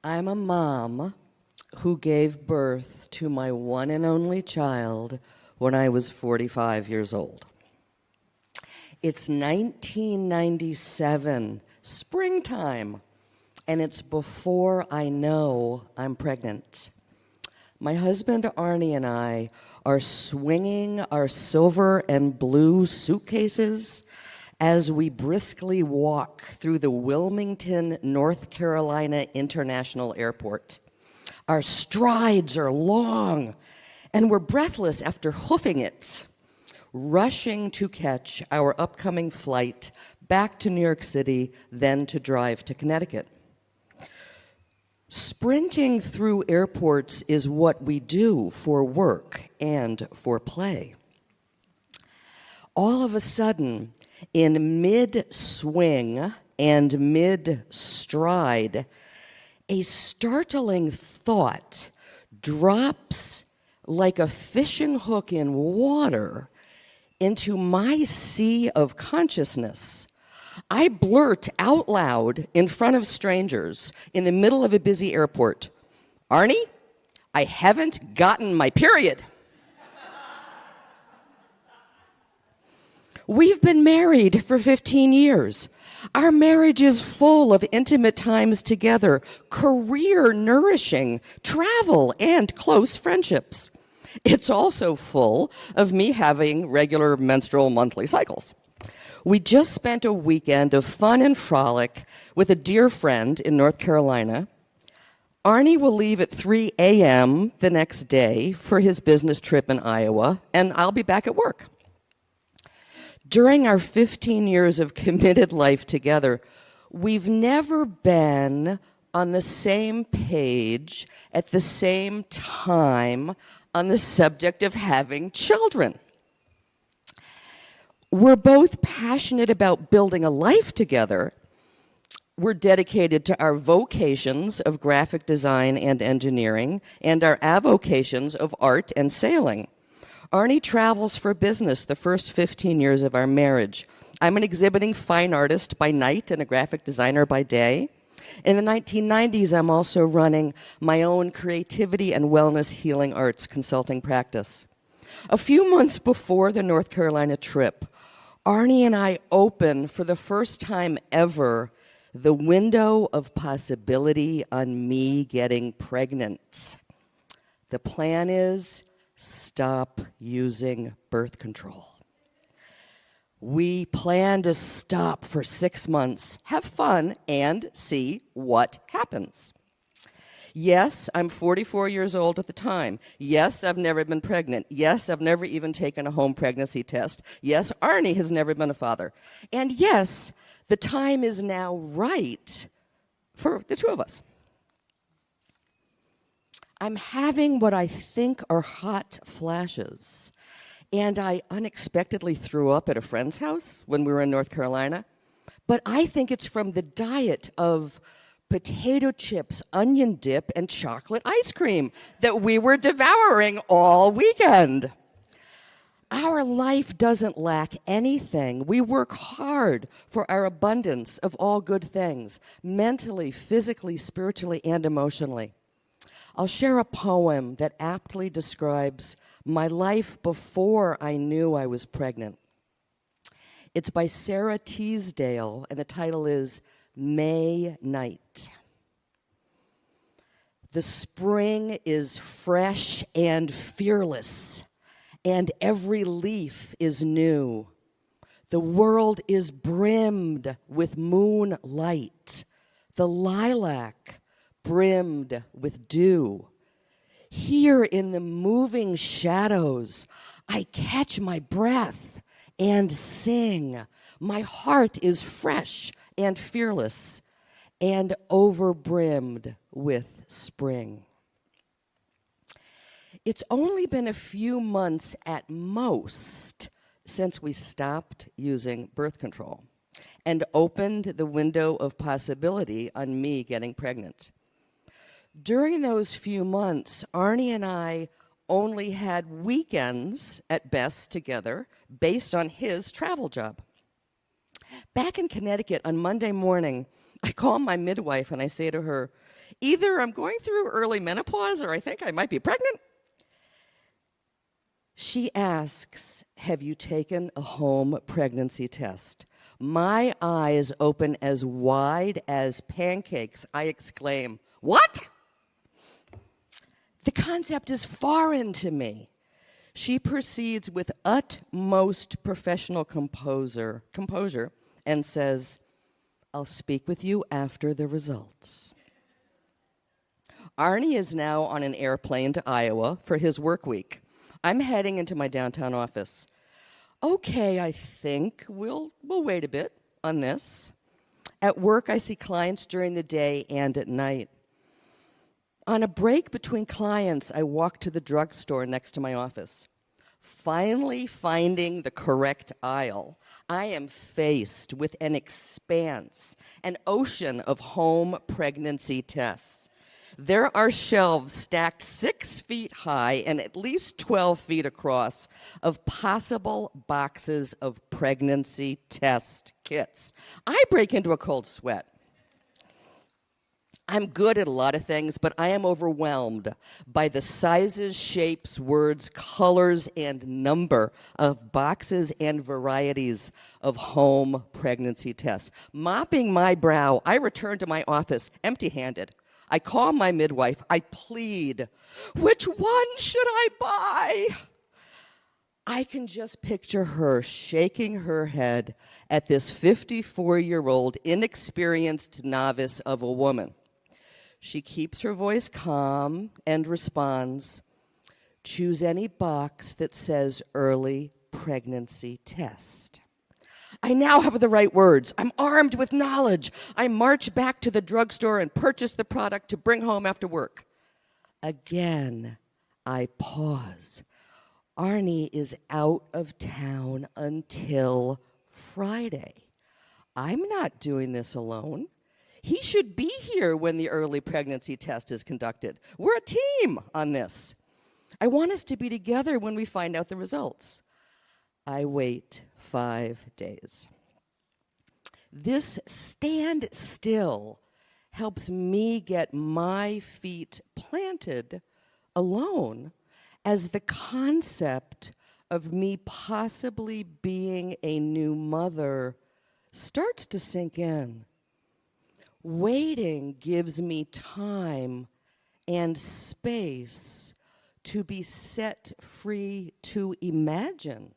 I'm a mom who gave birth to my one and only child when I was 45 years old. It's 1997, springtime, and it's before I know I'm pregnant. My husband Arnie and I are swinging our silver and blue suitcases as we briskly walk through the Wilmington, North Carolina International Airport. Our strides are long, and we're breathless after hoofing it, rushing to catch our upcoming flight back to New York City, then to drive to Connecticut. Sprinting through airports is what we do for work and for play. All of a sudden, in mid-swing and mid-stride, a startling thought drops like a fishing hook in water into my sea of consciousness. I blurt out loud in front of strangers in the middle of a busy airport, "Arnie, I haven't gotten my period." We've been married for 15 years. Our marriage is full of intimate times together, career nourishing, travel, and close friendships. It's also full of me having regular menstrual monthly cycles. We just spent a weekend of fun and frolic with a dear friend in North Carolina. Arnie will leave at 3 a.m. the next day for his business trip in Iowa, and I'll be back at work. During our 15 years of committed life together, we've never been on the same page at the same time on the subject of having children. We're both passionate about building a life together. We're dedicated to our vocations of graphic design and engineering and our avocations of art and sailing. Arnie travels for business the first 15 years of our marriage. I'm an exhibiting fine artist by night and a graphic designer by day. In the 1990s, I'm also running my own creativity and wellness healing arts consulting practice. A few months before the North Carolina trip, Arnie and I open for the first time ever the window of possibility on me getting pregnant. The plan is stop using birth control. We plan to stop for 6 months, have fun, and see what happens. Yes, I'm 44 years old at the time. Yes, I've never been pregnant. Yes, I've never even taken a home pregnancy test. Yes, Arnie has never been a father. And yes, the time is now right for the two of us. I'm having what I think are hot flashes, and I unexpectedly threw up at a friend's house when we were in North Carolina. But I think it's from the diet of potato chips, onion dip, and chocolate ice cream that we were devouring all weekend. Our life doesn't lack anything. We work hard for our abundance of all good things, mentally, physically, spiritually, and emotionally. I'll share a poem that aptly describes my life before I knew I was pregnant. It's by Sarah Teasdale, and the title is May Night. The spring is fresh and fearless, and every leaf is new. The world is brimmed with moonlight, the lilac brimmed with dew. Here in the moving shadows, I catch my breath and sing. My heart is fresh and fearless and overbrimmed with spring. It's only been a few months at most since we stopped using birth control and opened the window of possibility on me getting pregnant. During those few months, Arnie and I only had weekends at best together based on his travel job. Back in Connecticut on Monday morning, I call my midwife and I say to her, Either I'm going through early menopause or I think I might be pregnant. She asks, have you taken a home pregnancy test? My eyes open as wide as pancakes. I exclaim, what? The concept is foreign to me. She proceeds with utmost professional composure and says, I'll speak with you after the results. Arnie is now on an airplane to Iowa for his work week. I'm heading into my downtown office. Okay, I think we'll wait a bit on this. At work, I see clients during the day and at night. On a break between clients, I walk to the drugstore next to my office. Finally finding the correct aisle, I am faced with an expanse, an ocean of home pregnancy tests. There are shelves stacked 6 feet high and at least 12 feet across of possible boxes of pregnancy test kits. I break into a cold sweat. I'm good at a lot of things, but I am overwhelmed by the sizes, shapes, words, colors, and number of boxes and varieties of home pregnancy tests. Mopping my brow, I return to my office empty-handed. I call my midwife. I plead, which one should I buy? I can just picture her shaking her head at this 54-year-old inexperienced novice of a woman. She keeps her voice calm and responds, choose any box that says early pregnancy test. I now have the right words. I'm armed with knowledge. I march back to the drugstore and purchase the product to bring home after work. Again, I pause. Arnie is out of town until Friday. I'm not doing this alone. He should be here when the early pregnancy test is conducted. We're a team on this. I want us to be together when we find out the results. I wait 5 days. This standstill helps me get my feet planted alone as the concept of me possibly being a new mother starts to sink in. Waiting gives me time and space to be set free to imagine.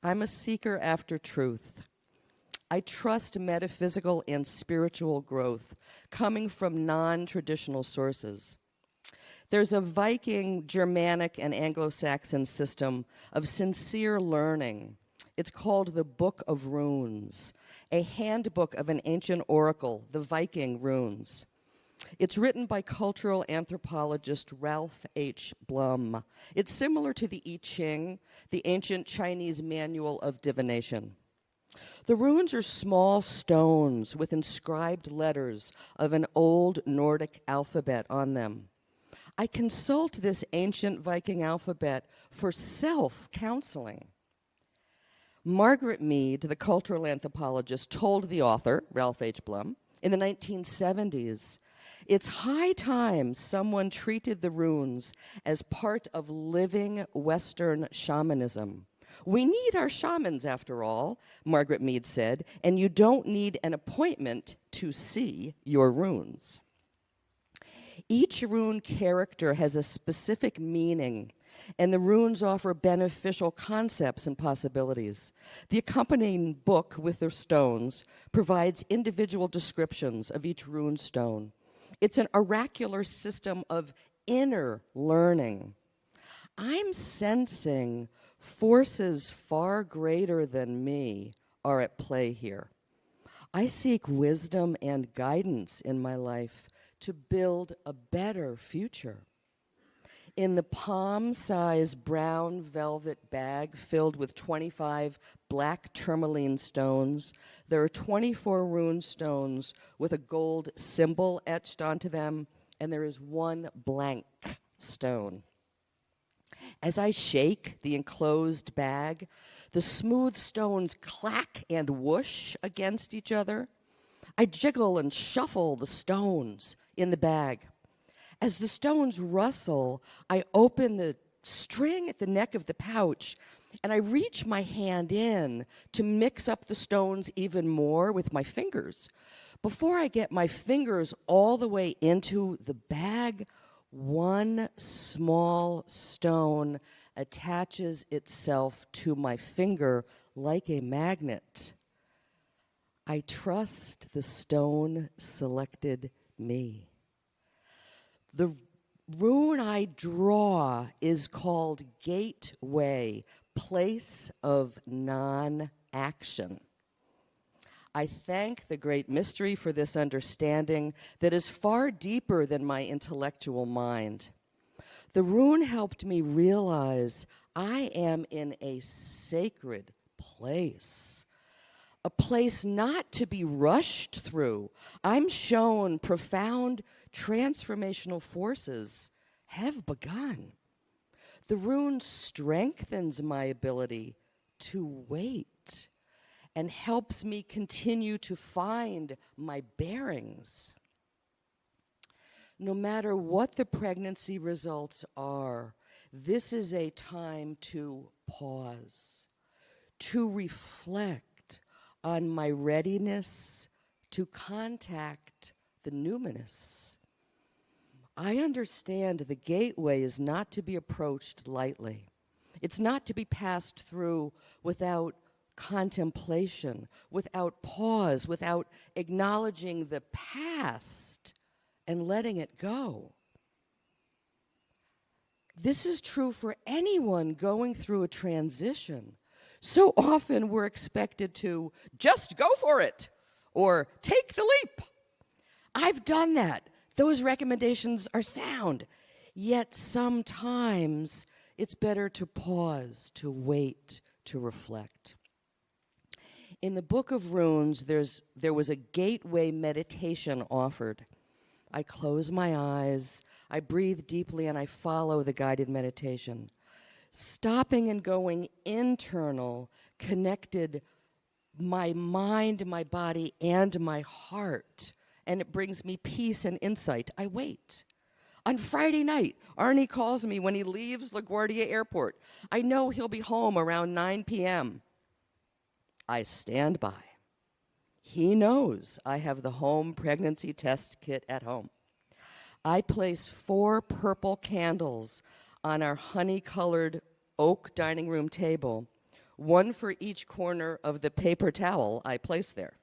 I'm a seeker after truth. I trust metaphysical and spiritual growth coming from non-traditional sources. There's a Viking, Germanic, and Anglo-Saxon system of sincere learning. It's called the Book of Runes, a handbook of an ancient oracle, the Viking runes. It's written by cultural anthropologist Ralph H. Blum. It's similar to the I Ching, the ancient Chinese manual of divination. The runes are small stones with inscribed letters of an old Nordic alphabet on them. I consult this ancient Viking alphabet for self-counseling. Margaret Mead, the cultural anthropologist, told the author, Ralph H. Blum, in the 1970s, it's high time someone treated the runes as part of living Western shamanism. We need our shamans, after all, Margaret Mead said, and you don't need an appointment to see your runes. Each rune character has a specific meaning, and the runes offer beneficial concepts and possibilities. The accompanying book with their stones provides individual descriptions of each rune stone. It's an oracular system of inner learning. I'm sensing forces far greater than me are at play here. I seek wisdom and guidance in my life to build a better future. In the palm-sized brown velvet bag filled with 25 black tourmaline stones, there are 24 rune stones with a gold symbol etched onto them, and there is one blank stone. As I shake the enclosed bag, the smooth stones clack and whoosh against each other. I jiggle and shuffle the stones in the bag. As the stones rustle, I open the string at the neck of the pouch, and I reach my hand in to mix up the stones even more with my fingers. Before I get my fingers all the way into the bag, one small stone attaches itself to my finger like a magnet. I trust the stone selected me. The rune I draw is called Gateway, place of non-action. I thank the great mystery for this understanding that is far deeper than my intellectual mind. The rune helped me realize I am in a sacred place, a place not to be rushed through. I'm shown profound transformational forces have begun. The rune strengthens my ability to wait and helps me continue to find my bearings. No matter what the pregnancy results are, this is a time to pause, to reflect on my readiness to contact the numinous. I understand the gateway is not to be approached lightly. It's not to be passed through without contemplation, without pause, without acknowledging the past and letting it go. This is true for anyone going through a transition. So often we're expected to just go for it or take the leap. I've done that. Those recommendations are sound. Yet sometimes it's better to pause, to wait, to reflect. In the Book of Runes, there was a gateway meditation offered. I close my eyes, I breathe deeply, and I follow the guided meditation. Stopping and going internal connected my mind, my body, and my heart, and it brings me peace and insight. I wait. On Friday night, Arnie calls me when he leaves LaGuardia Airport. I know he'll be home around 9 p.m. I stand by. He knows I have the home pregnancy test kit at home. I place 4 purple candles on our honey-colored oak dining room table, one for each corner of the paper towel I place there.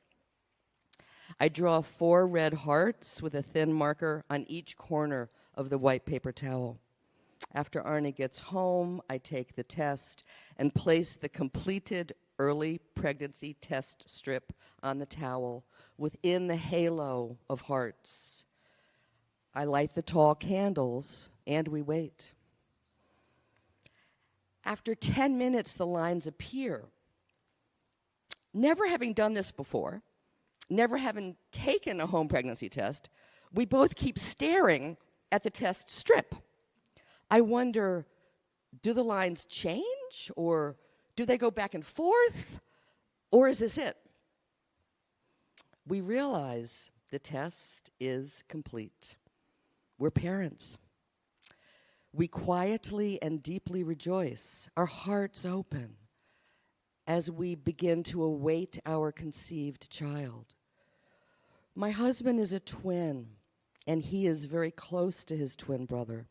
I draw 4 red hearts with a thin marker on each corner of the white paper towel. After Arnie gets home, I take the test and place the completed early pregnancy test strip on the towel within the halo of hearts. I light the tall candles, and we wait. After 10 minutes, the lines appear. Never having done this before, never having taken a home pregnancy test, we both keep staring at the test strip. I wonder, do the lines change, or do they go back and forth, or is this it? We realize the test is complete. We're parents. We quietly and deeply rejoice, our hearts open, as we begin to await our conceived child. My husband is a twin, and he is very close to his twin brother.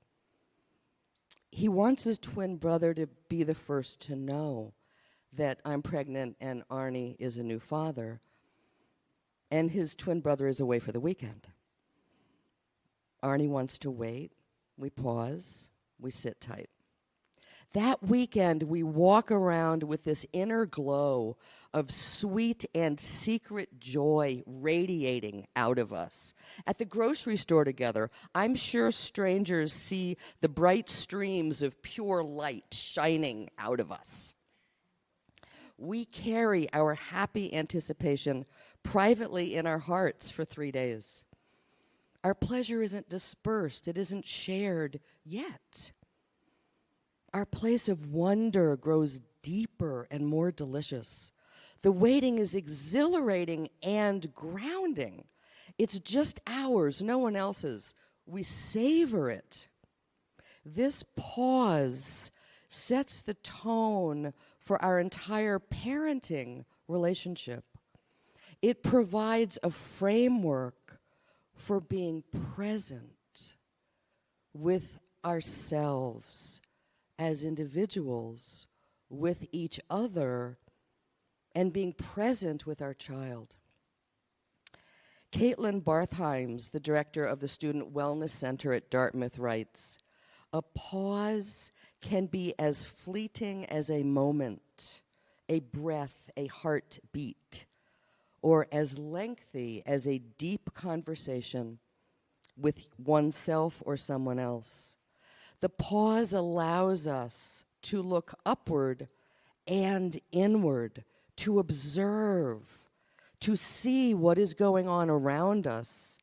He wants his twin brother to be the first to know that I'm pregnant and Arnie is a new father, and his twin brother is away for the weekend. Arnie wants to wait. We pause. We sit tight. That weekend, we walk around with this inner glow of sweet and secret joy radiating out of us. At the grocery store together, I'm sure strangers see the bright streams of pure light shining out of us. We carry our happy anticipation privately in our hearts for 3 days. Our pleasure isn't dispersed. It isn't shared yet. Our place of wonder grows deeper and more delicious. The waiting is exhilarating and grounding. It's just ours, no one else's. We savor it. This pause sets the tone for our entire parenting relationship. It provides a framework for being present with ourselves as individuals, with each other, and being present with our child. Caitlin Bartheims, the director of the Student Wellness Center at Dartmouth, writes, "A pause can be as fleeting as a moment, a breath, a heartbeat, or as lengthy as a deep conversation with oneself or someone else. The pause allows us to look upward and inward, to observe, to see what is going on around us,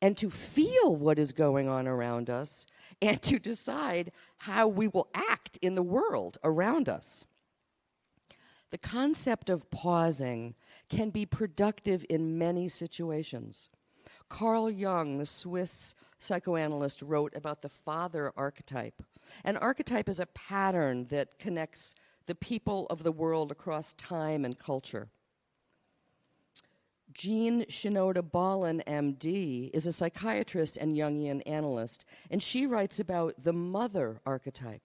and to feel what is going on around us, and to decide how we will act in the world around us." The concept of pausing can be productive in many situations. Carl Jung, the Swiss psychoanalyst, wrote about the father archetype. An archetype is a pattern that connects the people of the world across time and culture. Jean Shinoda Ballin, MD, is a psychiatrist and Jungian analyst, and she writes about the mother archetype.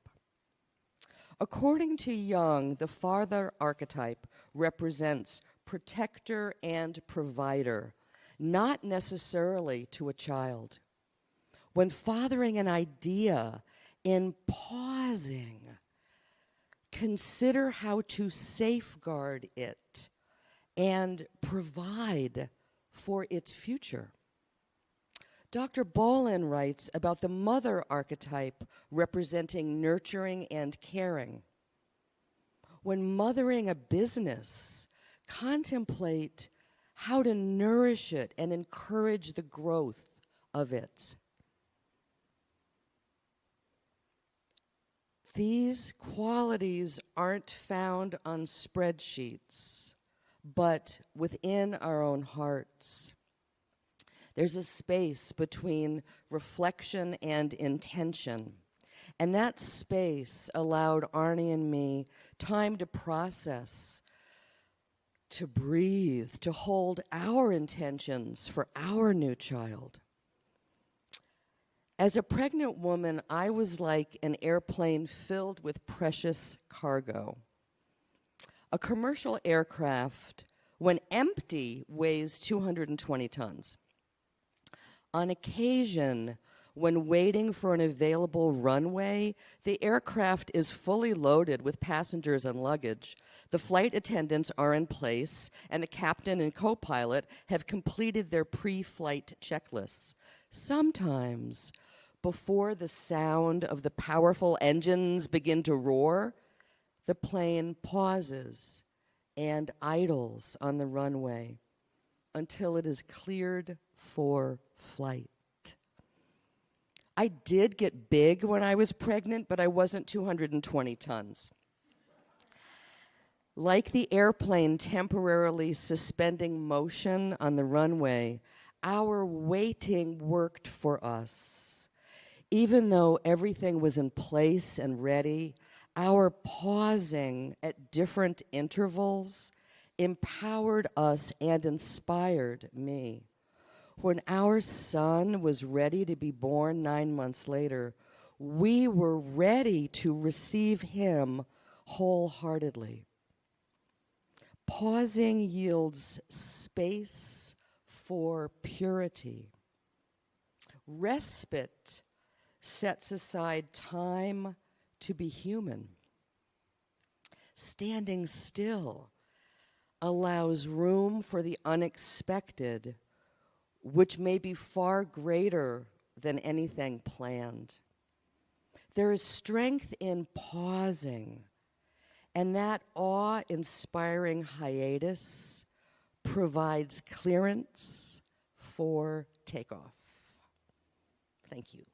According to Jung, the father archetype represents protector and provider, not necessarily to a child. When fathering an idea, in pausing, consider how to safeguard it and provide for its future. Dr. Bolin writes about the mother archetype representing nurturing and caring. When mothering a business, contemplate how to nourish it and encourage the growth of it. These qualities aren't found on spreadsheets, but within our own hearts. There's a space between reflection and intention. And that space allowed Arnie and me time to process, to breathe, to hold our intentions for our new child. As a pregnant woman, I was like an airplane filled with precious cargo. A commercial aircraft, when empty, weighs 220 tons. On occasion, when waiting for an available runway, the aircraft is fully loaded with passengers and luggage. The flight attendants are in place, and the captain and co-pilot have completed their pre-flight checklists. Sometimes, before the sound of the powerful engines begin to roar, the plane pauses and idles on the runway until it is cleared for flight. I did get big when I was pregnant, but I wasn't 220 tons. Like the airplane temporarily suspending motion on the runway, our waiting worked for us. Even though everything was in place and ready, our pausing at different intervals empowered us and inspired me. When our son was ready to be born 9 months later, we were ready to receive him wholeheartedly. Pausing yields space for purity. Respite sets aside time to be human. Standing still allows room for the unexpected, which may be far greater than anything planned. There is strength in pausing, and that awe-inspiring hiatus provides clearance for takeoff. Thank you.